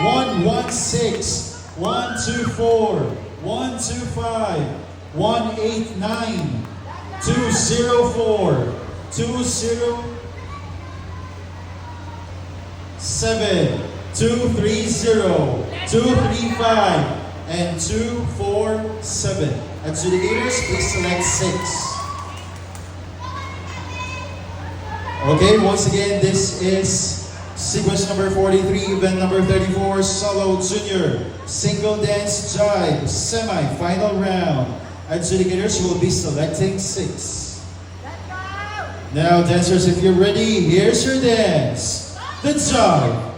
116, 124, 125, 189, 204, 207, 230, 235, and 247. Adjudicators, please select 6. Okay, once again, this is sequence number 43, event number 34, solo junior, single dance jive, semi-final round. Adjudicators will be selecting 6. Now, dancers, if you're ready, here's your dance, the jive.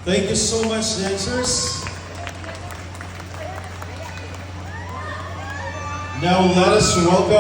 Thank you so much, dancers. Now let us welcome